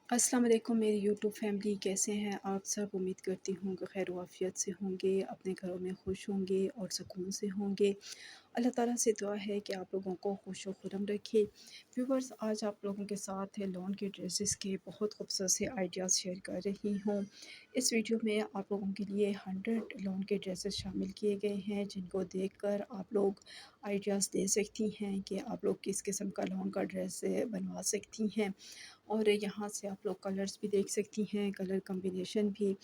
अस्सलाम वालेकुम मेरी यूट्यूब फैमिली, कैसे हैं आप सब। उम्मीद करती हूँ कि खैर वाफियत से होंगे, अपने घरों में खुश होंगे और सुकून से होंगे। अल्लाह ताला से दुआ है कि आप लोगों को खुश व खुरम रखे। व्यूवर्स, आज आप लोगों के साथ लॉन के ड्रेसेस के बहुत खूबसूरत से आइडियाज़ शेयर कर रही हूँ। इस वीडियो में आप लोगों के लिए 100 लॉन के ड्रेसेस शामिल किए गए हैं, जिनको देखकर आप लोग आइडियाज़ दे सकती हैं कि आप लोग किस किस्म का लॉन का ड्रेस बनवा सकती हैं। और यहाँ से आप लोग कलर्स भी देख सकती हैं, कलर कॉम्बिनेशन भी।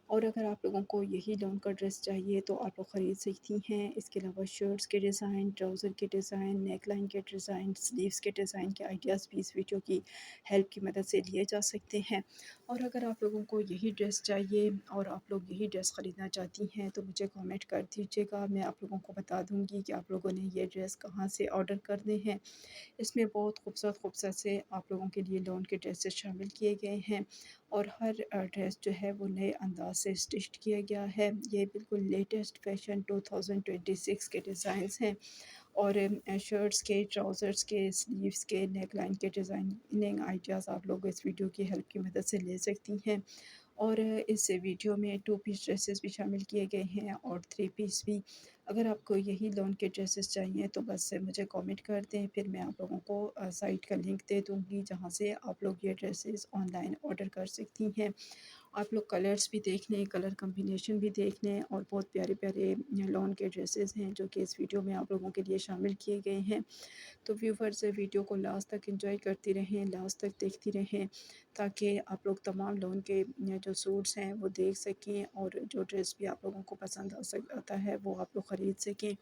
और अगर आप लोगों को यही लॉन का ड्रेस चाहिए तो आप लोग ख़रीद सकती हैं। इसके अलावा शर्ट्स के डिज़ाइन, ट्राउज़र के डिज़ाइन, नेक लाइन के डिज़ाइन, स्लीव्स के डिज़ाइन के आइडियाज़ भी इस वीडियो की हेल्प की मदद से लिए जा सकते हैं। और अगर आप लोगों को यही ड्रेस चाहिए और आप लोग यही ड्रेस ख़रीदना चाहती हैं तो मुझे कमेंट कर दीजिएगा, मैं आप लोगों को बता दूँगी कि आप लोगों ने ये ड्रेस कहाँ से ऑर्डर करने हैं। इसमें बहुत खूबसूरत खूबसूरत से आप लोगों के लिए लॉन के ड्रेसेस शामिल किए गए हैं। और हर ड्रेस जो है वो नए अंदाज से स्टिच्ड किया गया है। ये बिल्कुल लेटेस्ट फैशन 2026 के डिज़ाइंस हैं। और शर्ट्स के, ट्राउज़र्स के, स्लीव्स के, नेक लाइन के डिज़ाइनिंग आइडियाज़ आप लोग इस वीडियो की हेल्प की मदद से ले सकती हैं। और इस वीडियो में 2 पीस ड्रेसेस भी शामिल किए गए हैं और 3 पीस भी। अगर आपको यही लॉन के ड्रेसेस चाहिए तो बस मुझे कमेंट कर दें, फिर मैं आप लोगों को साइट का लिंक दे दूँगी जहाँ से आप लोग ये ड्रेसेस ऑनलाइन ऑर्डर कर सकती हैं। आप लोग कलर्स भी देख लें, कलर कॉम्बिनेशन भी देख लें। और बहुत प्यारे प्यारे लॉन के ड्रेसेस हैं जो कि इस वीडियो में आप लोगों के लिए शामिल किए गए हैं। तो व्यूवर्स, वीडियो को लास्ट तक एंजॉय करती रहें, लास्ट तक देखती रहें, ताकि आप लोग तमाम लॉन के जो सूट्स हैं वो देख सकें और जो ड्रेस भी आप लोगों को पसंद आता है वो आप लोग ख़रीद सकें।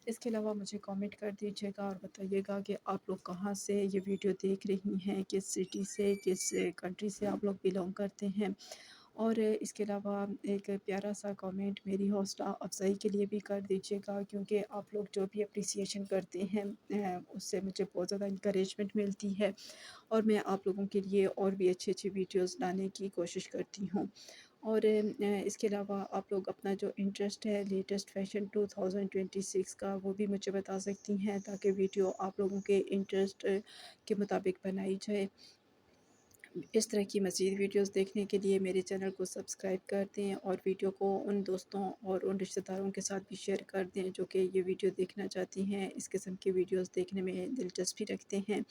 इसके अलावा मुझे कमेंट कर दीजिएगा और बताइएगा कि आप लोग कहाँ से ये वीडियो देख रही हैं, किस सिटी से, किस कंट्री से आप लोग बिलोंग करते हैं। और इसके अलावा एक प्यारा सा कमेंट मेरी हौसला अफ़ज़ाई के लिए भी कर दीजिएगा, क्योंकि आप लोग जो भी अप्रिसिएशन करते हैं उससे मुझे बहुत ज़्यादा इंकरेजमेंट मिलती है। और मैं आप लोगों के लिए और भी अच्छी अच्छी वीडियोस लाने की कोशिश करती हूँ। और इसके अलावा आप लोग अपना जो इंटरेस्ट है लेटेस्ट फैशन 2026 का वो भी मुझे बता सकती हैं, ताकि वीडियो आप लोगों के इंटरेस्ट के मुताबिक बनाई जाए। इस तरह की मज़ीद वीडियोस देखने के लिए मेरे चैनल को सब्सक्राइब कर दें और वीडियो को उन दोस्तों और उन रिश्तेदारों के साथ भी शेयर कर दें जो कि ये वीडियो देखना चाहती हैं, इस किस्म की वीडियोस देखने में दिलचस्पी रखते हैं।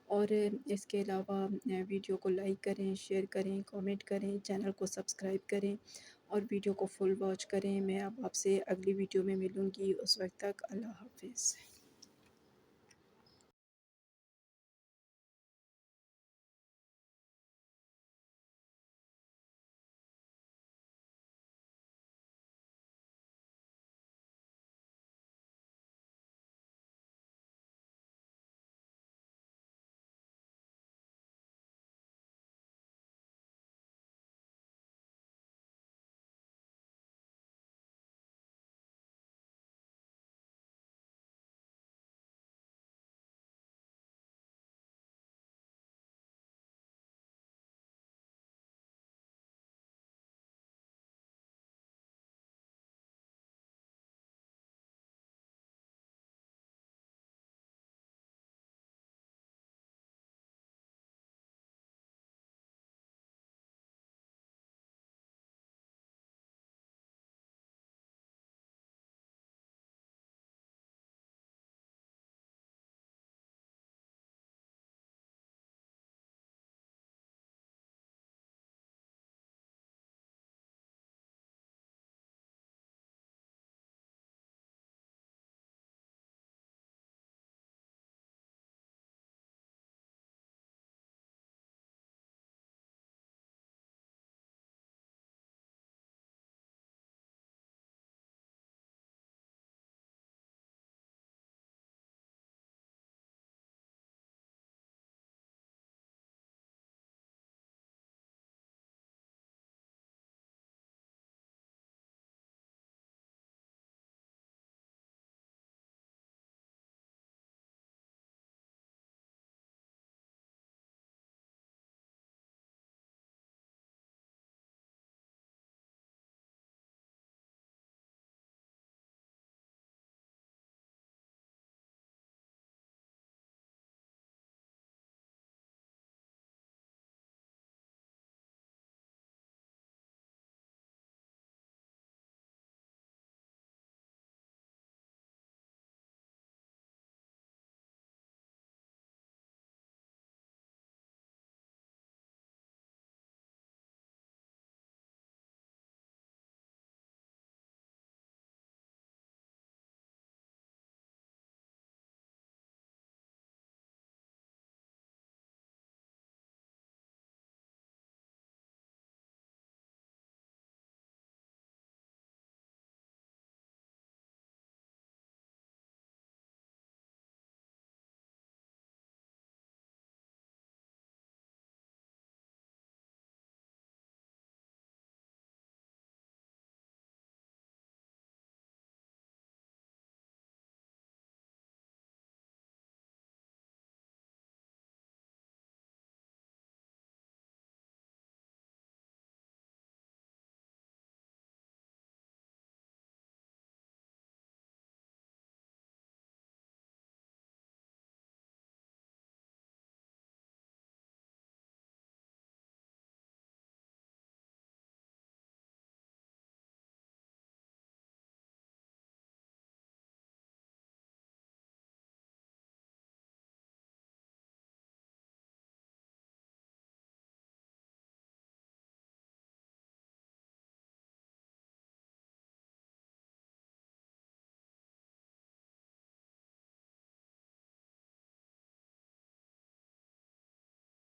और इसके अलावा वीडियो को लाइक करें, शेयर करें, कमेंट करें, चैनल को सब्सक्राइब करें और वीडियो को फुल वॉच करें। मैं अब आपसे अगली वीडियो में मिलूँगी, उस वक्त तक अल्लाह हाफ़िज़।